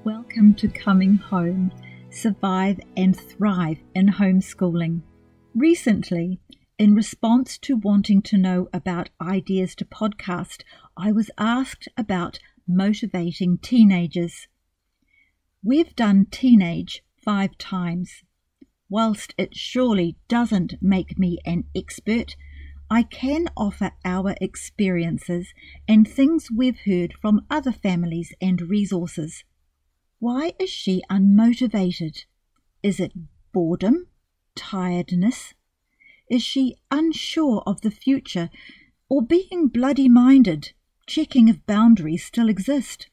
Welcome to Coming Home, Survive and Thrive in Homeschooling. Recently, in response to wanting to know about ideas to podcast, I was asked about motivating teenagers. We've done teenage 5 times. Whilst it surely doesn't make me an expert, I can offer our experiences and things we've heard from other families and resources. Why is she unmotivated? Is it boredom? Tiredness? Is she unsure of the future or being bloody-minded, checking if boundaries still exist?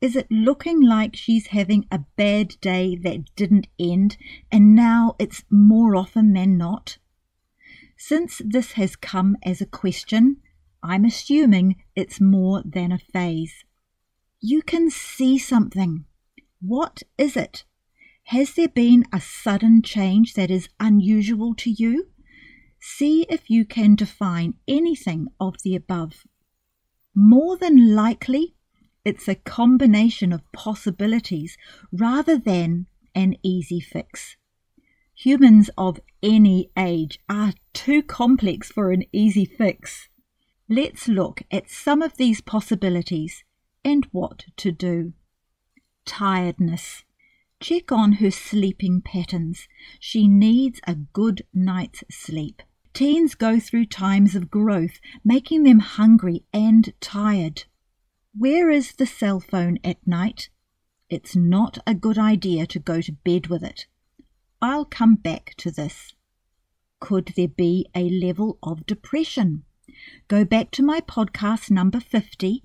Is it looking like she's having a bad day that didn't end and now it's more often than not? Since this has come as a question, I'm assuming it's more than a phase. You can see something. What is it? Has there been a sudden change that is unusual to you? See if you can define anything of the above. More than likely, it's a combination of possibilities rather than an easy fix. Humans of any age are too complex for an easy fix. Let's look at some of these possibilities and what to do. Tiredness. Check on her sleeping patterns. She needs a good night's sleep. Teens go through times of growth, making them hungry and tired. Where is the cell phone at night? It's not a good idea to go to bed with it. I'll come back to this. Could there be a level of depression? Go back to my podcast number 50.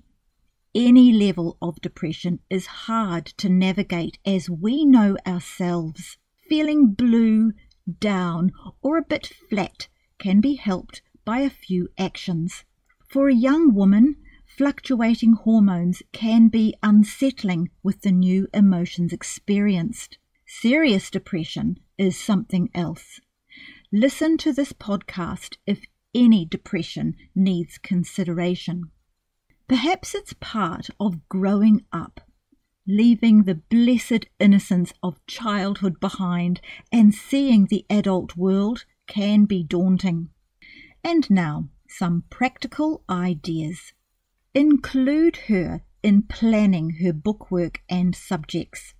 Any level of depression is hard to navigate as we know ourselves. Feeling blue, down, or a bit flat can be helped by a few actions. For a young woman, fluctuating hormones can be unsettling with the new emotions experienced. Serious depression is something else. Listen to this podcast if any depression needs consideration. Perhaps it's part of growing up, leaving the blessed innocence of childhood behind and seeing the adult world can be daunting. And now, some practical ideas. Include her in planning her bookwork and subjects.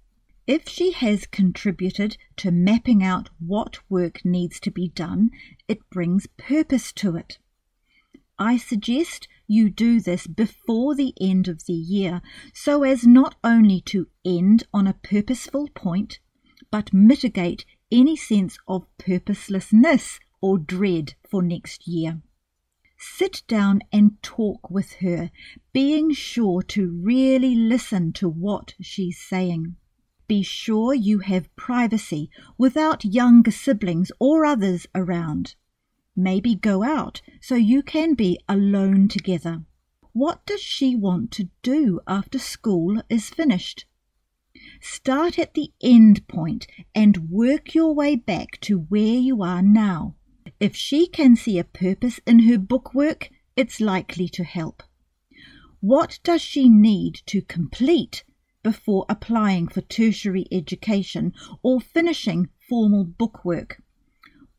If she has contributed to mapping out what work needs to be done, it brings purpose to it. I suggest you do this before the end of the year so as not only to end on a purposeful point, but mitigate any sense of purposelessness or dread for next year. Sit down and talk with her, being sure to really listen to what she's saying. Be sure you have privacy without younger siblings or others around. Maybe go out so you can be alone together. What does she want to do after school is finished? Start at the end point and work your way back to where you are now. If she can see a purpose in her bookwork, it's likely to help. What does she need to complete before applying for tertiary education or finishing formal bookwork?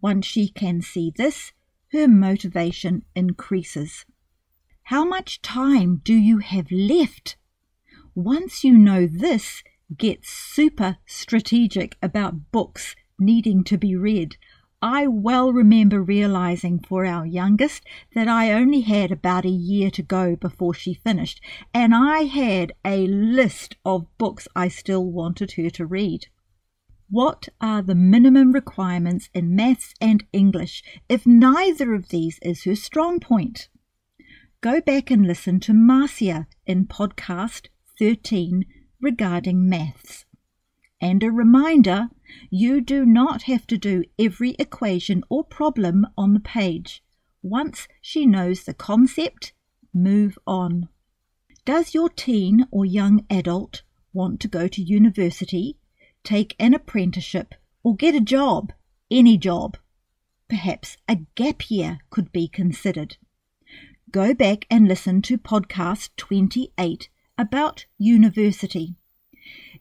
Once she can see this, her motivation increases. How much time do you have left? Once you know this, get super strategic about books needing to be read. I well remember realizing for our youngest that I only had about a year to go before she finished, and I had a list of books I still wanted her to read. What are the minimum requirements in maths and English if neither of these is her strong point? Go back and listen to Marcia in podcast 13 regarding maths. And a reminder, you do not have to do every equation or problem on the page. Once she knows the concept, move on. Does your teen or young adult want to go to university, take an apprenticeship, or get a job? Any job. Perhaps a gap year could be considered. Go back and listen to podcast 28 about university.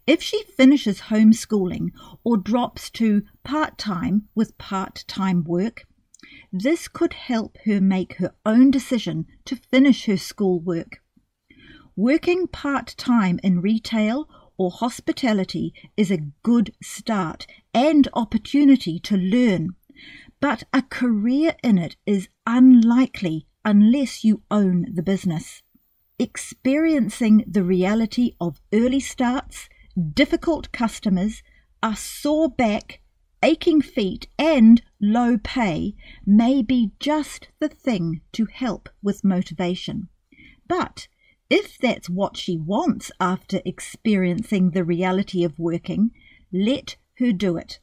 If she finishes homeschooling or drops to part-time with part-time work, this could help her make her own decision to finish her schoolwork. Working part-time in retail or hospitality is a good start and opportunity to learn, but a career in it is unlikely unless you own the business. Experiencing the reality of early starts, difficult customers, a sore back, aching feet and low pay may be just the thing to help with motivation. But if that's what she wants after experiencing the reality of working, let her do it.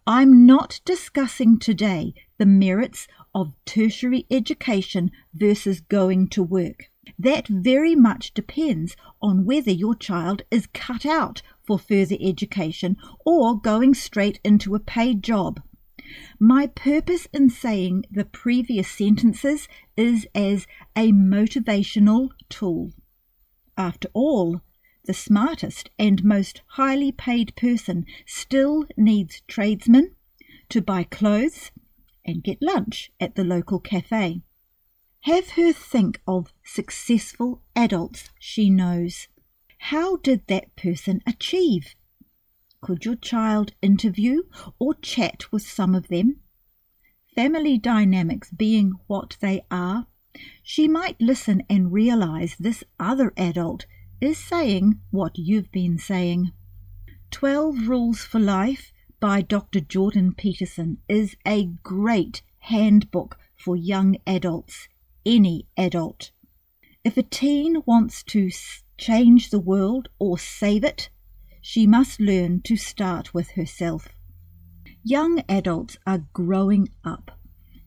I'm not discussing today the merits of tertiary education versus going to work. That very much depends on whether your child is cut out for further education or going straight into a paid job. My purpose in saying the previous sentences is as a motivational tool. After all, the smartest and most highly paid person still needs tradesmen to buy clothes and get lunch at the local cafe. Have her think of successful adults she knows. How did that person achieve? Could your child interview or chat with some of them? Family dynamics being what they are, she might listen and realize this other adult is saying what you've been saying. 12 Rules for Life by Dr. Jordan Peterson is a great handbook for young adults, any adult. If a teen wants to change the world or save it, she must learn to start with herself. Young adults are growing up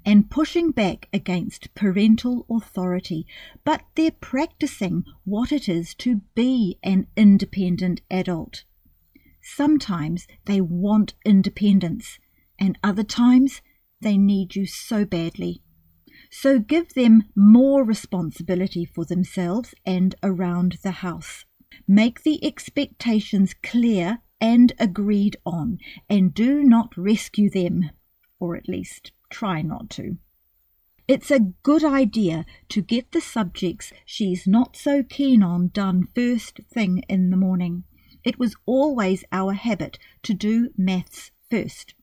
and pushing back against parental authority, but they're practicing what it is to be an independent adult. Sometimes they want independence, and other times they need you so badly. So give them more responsibility for themselves and around the house. Make the expectations clear and agreed on, and do not rescue them, or at least try not to. It's a good idea to get the subjects she's not so keen on done first thing in the morning. It was always our habit to do maths first.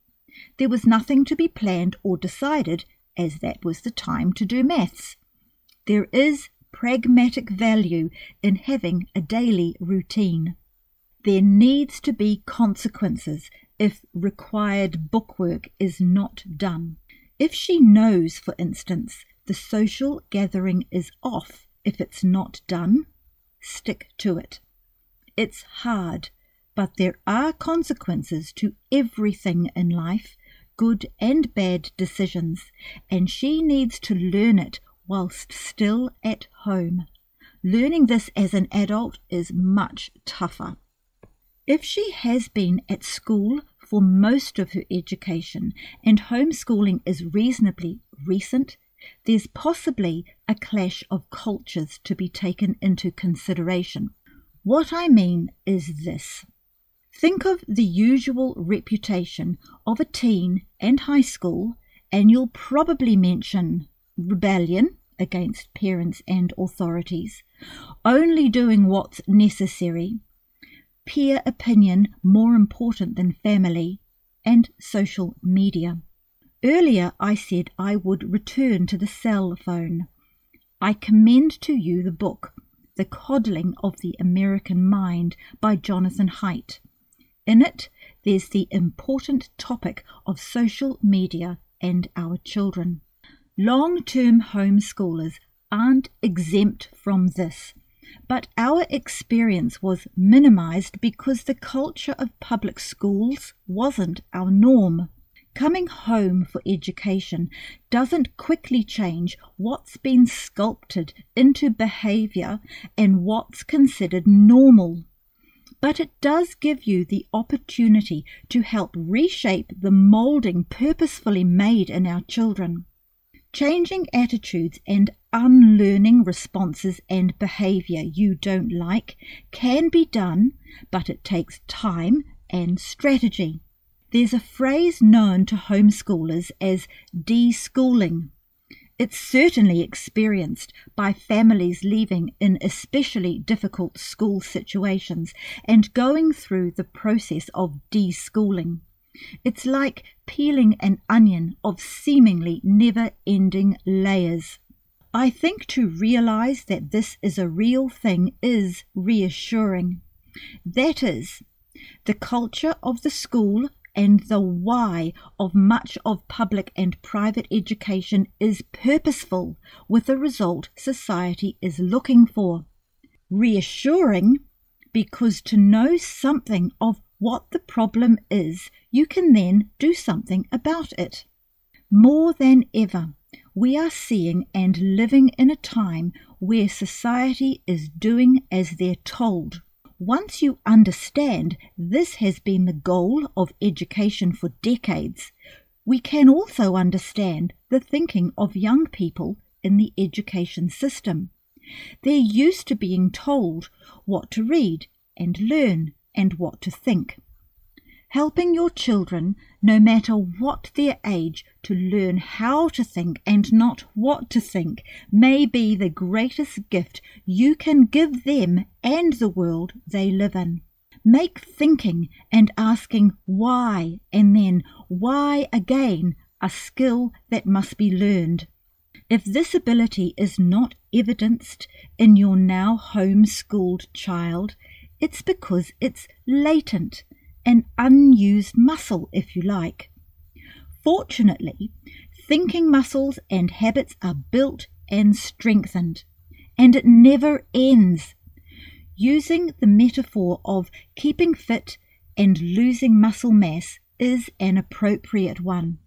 There was nothing to be planned or decided, as that was the time to do maths. There is pragmatic value in having a daily routine. There needs to be consequences if required bookwork is not done. If she knows, for instance, the social gathering is off if it's not done, stick to it. It's hard, but there are consequences to everything in life, good and bad decisions, and she needs to learn it whilst still at home. Learning this as an adult is much tougher. If she has been at school for most of her education and homeschooling is reasonably recent, there's possibly a clash of cultures to be taken into consideration. What I mean is this. Think of the usual reputation of a teen and high school, and you'll probably mention rebellion against parents and authorities, only doing what's necessary, peer opinion more important than family, and social media. Earlier I said I would return to the cell phone. I commend to you the book, The Coddling of the American Mind by Jonathan Haidt. In it, there's the important topic of social media and our children. Long-term homeschoolers aren't exempt from this, but our experience was minimized because the culture of public schools wasn't our norm. Coming home for education doesn't quickly change what's been sculpted into behavior and what's considered normal. But it does give you the opportunity to help reshape the molding purposefully made in our children. Changing attitudes and unlearning responses and behaviour you don't like can be done, but it takes time and strategy. There's a phrase known to homeschoolers as de-schooling. It's certainly experienced by families leaving in especially difficult school situations and going through the process of de-schooling. It's like peeling an onion of seemingly never-ending layers. I think to realise that this is a real thing is reassuring. That is, the culture of the school and the why of much of public and private education is purposeful with the result society is looking for. Reassuring because to know something of what the problem is, you can then do something about it. More than ever, we are seeing and living in a time where society is doing as they're told. Once you understand this has been the goal of education for decades, we can also understand the thinking of young people in the education system. They're used to being told what to read and learn and what to think. Helping your children, no matter what their age, to learn how to think and not what to think may be the greatest gift you can give them and the world they live in. Make thinking and asking why and then why again a skill that must be learned. If this ability is not evidenced in your now homeschooled child, it's because it's latent, an unused muscle, if you like. Fortunately, thinking muscles and habits are built and strengthened, and it never ends. Using the metaphor of keeping fit and losing muscle mass is an appropriate one.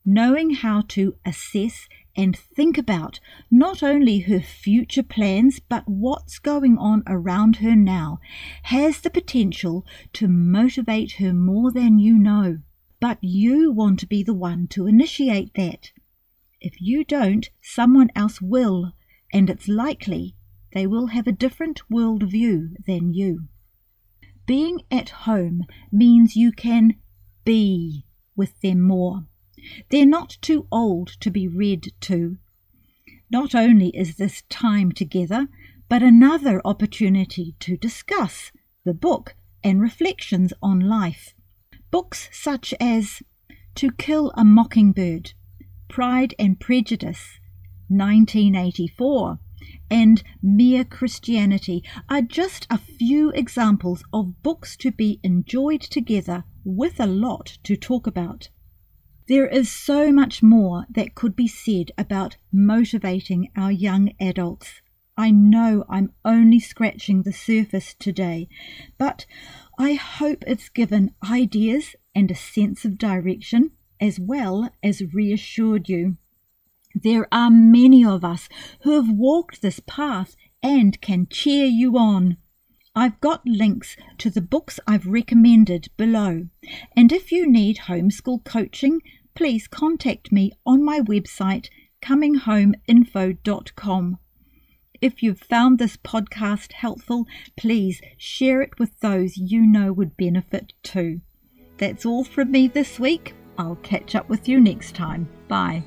Knowing how to assess and think about not only her future plans but what's going on around her now has the potential to motivate her more than you know. But you want to be the one to initiate that. If you don't, someone else will, and it's likely they will have a different worldview than you. Being at home means you can be with them more. They're not too old to be read to. Not only is this time together, but another opportunity to discuss the book and reflections on life. Books such as To Kill a Mockingbird, Pride and Prejudice, 1984, and Mere Christianity are just a few examples of books to be enjoyed together with a lot to talk about. There is so much more that could be said about motivating our young adults. I know I'm only scratching the surface today, but I hope it's given ideas and a sense of direction as well as reassured you. There are many of us who have walked this path and can cheer you on. I've got links to the books I've recommended below, and if you need homeschool coaching, please contact me on my website cominghomeinfo.com. If you've found this podcast helpful, please share it with those you know would benefit too. That's all from me this week. I'll catch up with you next time. Bye.